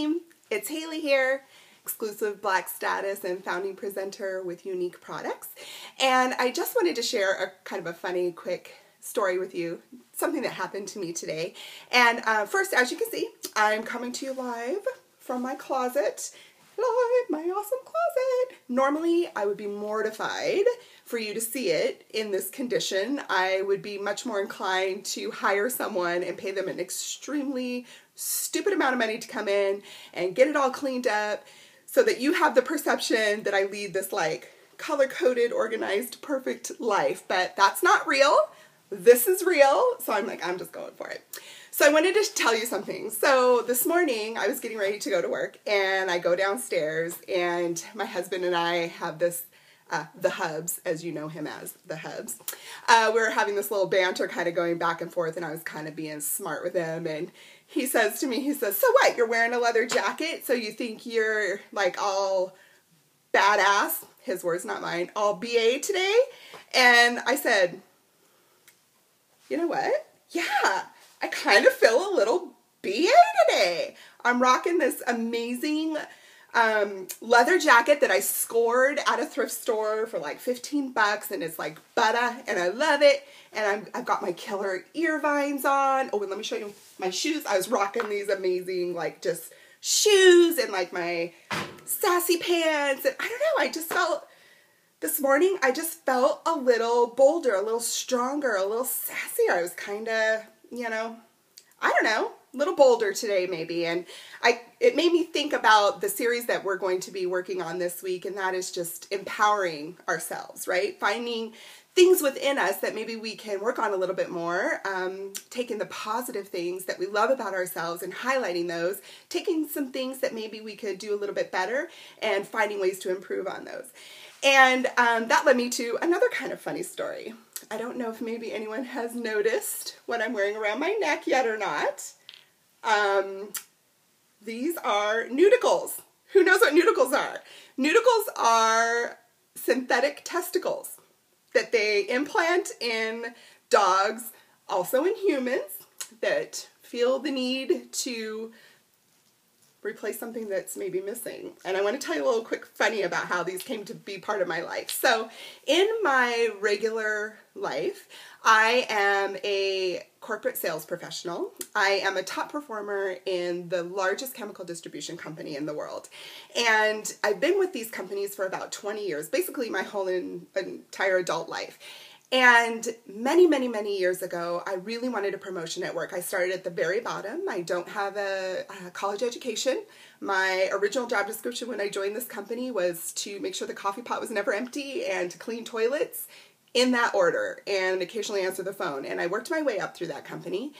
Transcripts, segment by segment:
team, it's Haley here, exclusive Black status and founding presenter with Unique Products. And I just wanted to share a kind of a funny, quick story with you, something that happened to me today. And first, as you can see, I'm coming to you live from my closet. Live, my awesome closet. Normally, I would be mortified for you to see it in this condition. I would be much more inclined to hire someone and pay them an extremely stupid amount of money to come in and get it all cleaned up so that you have the perception that I lead this like color-coded, organized, perfect life. But that's not real. This is real. So I'm just going for it. So I wanted to tell you something. So this morning I was getting ready to go to work and I go downstairs and my husband and I have this, the Hubs, as you know him as, the Hubs. We were having this little banter kind of going back and forth and I was kind of being smart with him, and he says to me, he says, "So what, you're wearing a leather jacket? So you think you're like all badass," his words, not mine, "all BA today?" And I said, "You know what? Yeah. I kind of feel a little BA today. I'm rocking this amazing leather jacket that I scored at a thrift store for like 15 bucks, and it's like butter, and I love it. And I've got my killer ear vines on. Oh, and let me show you my shoes. I was rocking these amazing like just shoes and like my sassy pants. And I don't know, I just felt, this morning, I just felt a little bolder, a little stronger, a little sassier. I was kind of, you know, I don't know, a little bolder today maybe. And it made me think about the series that we're going to be working on this week, and that is just empowering ourselves, right? Finding things within us that maybe we can work on a little bit more, taking the positive things that we love about ourselves and highlighting those, taking some things that maybe we could do a little bit better and finding ways to improve on those. And that led me to another kind of funny story. I don't know if maybe anyone has noticed what I'm wearing around my neck yet or not. These are Neuticles. Who knows what Neuticles are? Neuticles are synthetic testicles that they implant in dogs, also in humans, that feel the need to replace something that's maybe missing. And I want to tell you a little quick funny about how these came to be part of my life. So in my regular life, I am a corporate sales professional. I am a top performer in the largest chemical distribution company in the world. And I've been with these companies for about 20 years, basically my whole entire adult life. And many, many, many years ago, I really wanted a promotion at work. I started at the very bottom. I don't have a college education. My original job description when I joined this company was to make sure the coffee pot was never empty and to clean toilets in that order and occasionally answer the phone. And I worked my way up through that company.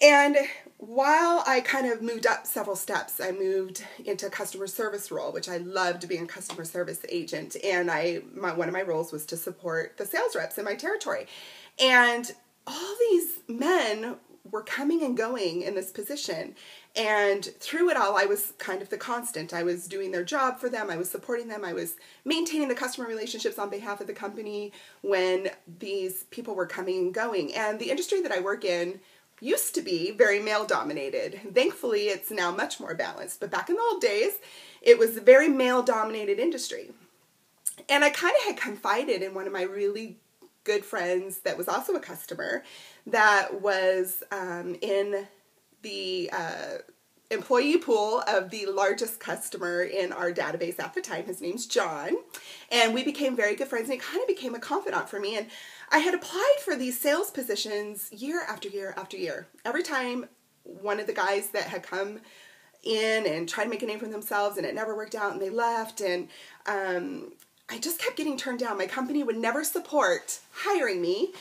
And while I kind of moved up several steps, I moved into a customer service role, which I loved being a customer service agent. And one of my roles was to support the sales reps in my territory. And all these men were coming and going in this position. And through it all, I was kind of the constant. I was doing their job for them. I was supporting them. I was maintaining the customer relationships on behalf of the company when these people were coming and going. And the industry that I work in used to be very male-dominated. Thankfully, it's now much more balanced. But back in the old days, it was a very male-dominated industry. And I kind of had confided in one of my really good friends that was also a customer that was in the employee pool of the largest customer in our database at the time. His name's John. And we became very good friends, and he kind of became a confidant for me. And I had applied for these sales positions year after year after year. Every time one of the guys that had come in and tried to make a name for themselves and it never worked out and they left, and I just kept getting turned down. My company would never support hiring me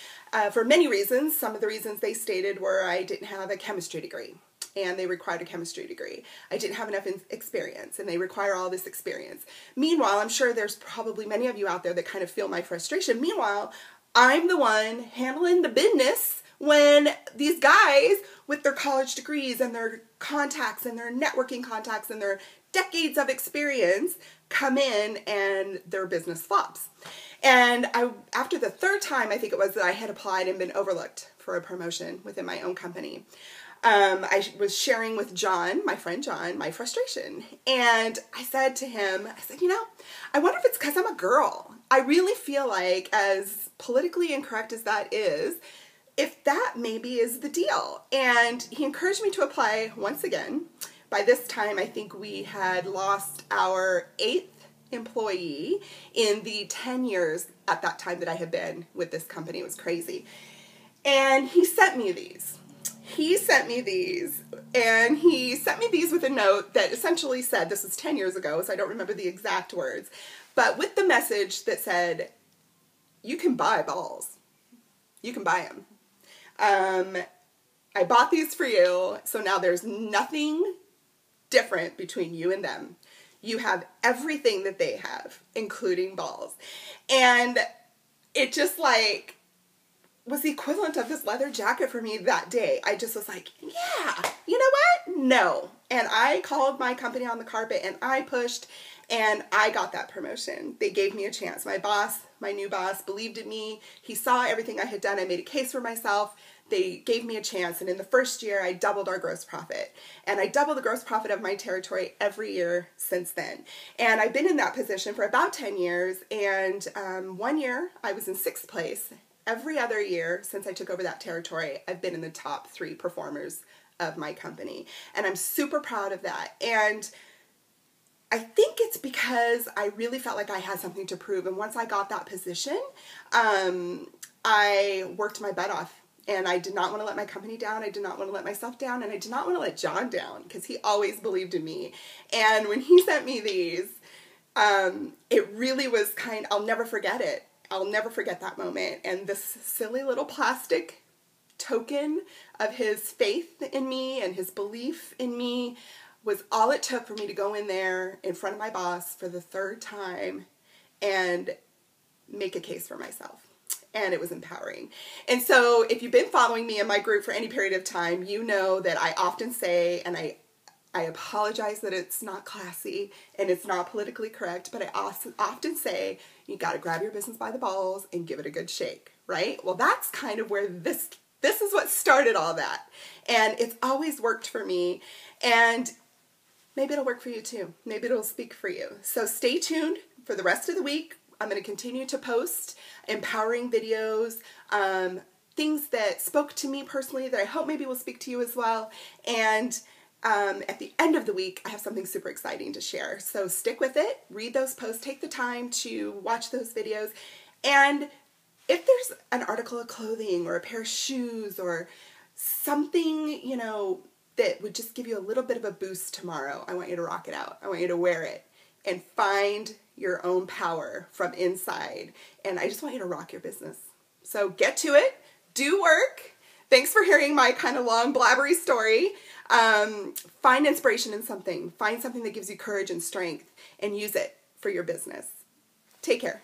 for many reasons. Some of the reasons they stated were I didn't have a chemistry degree, and they required a chemistry degree. I didn't have enough experience, and they require all this experience. Meanwhile, I'm sure there's probably many of you out there that kind of feel my frustration. Meanwhile, I'm the one handling the business when these guys with their college degrees and their contacts and their networking contacts and their decades of experience come in and their business flops. And after the third time, I think it was, that I had applied and been overlooked for a promotion within my own company, I was sharing with John, my friend John, my frustration. And I said to him, I said, I wonder if it's because I'm a girl. I really feel like, as politically incorrect as that is, if that maybe is the deal. And he encouraged me to apply once again. By this time, I think we had lost our 8th employee in the 10 years at that time that I had been with this company. It was crazy. And he sent me these. And he sent me these with a note that essentially said, this was 10 years ago, so I don't remember the exact words, but with the message that said, you can buy balls. You can buy them. I bought these for you, so now there's nothing different between you and them. You have everything that they have, including balls. And it just like was the equivalent of this leather jacket for me that day. I just was like, yeah, you know what? No. And I called my company on the carpet and I pushed and I got that promotion. They gave me a chance. My boss, my new boss, believed in me. He saw everything I had done. I made a case for myself. They gave me a chance. And in the first year, I doubled our gross profit. And I doubled the gross profit of my territory every year since then. And I've been in that position for about 10 years. And 1 year, I was in 6th place. Every other year since I took over that territory, I've been in the top 3 performers of my company. And I'm super proud of that. And I think it's because I really felt like I had something to prove. And once I got that position, I worked my butt off. And I did not want to let my company down. I did not want to let myself down. And I did not want to let John down because he always believed in me. And when he sent me these, it really was I'll never forget it. I'll never forget that moment. And this silly little plastic token of his faith in me and his belief in me was all it took for me to go in there in front of my boss for the 3rd time and make a case for myself. And it was empowering. And so if you've been following me in my group for any period of time, you know that I often say, and I apologize that it's not classy and it's not politically correct, but I often say, you got to grab your business by the balls and give it a good shake, right? Well, that's kind of where this is what started all that. And it's always worked for me. And maybe it'll work for you too. Maybe it'll speak for you. So stay tuned for the rest of the week. I'm going to continue to post empowering videos, things that spoke to me personally that I hope maybe will speak to you as well. And at the end of the week, I have something super exciting to share. So stick with it, read those posts, take the time to watch those videos. And if there's an article of clothing or a pair of shoes or something, that would just give you a little bit of a boost tomorrow, I want you to rock it out. I want you to wear it and find your own power from inside. And I just want you to rock your business. So get to it, do work. Thanks for hearing my kind of long blabbery story. Find inspiration in something. Find something that gives you courage and strength and use it for your business. Take care.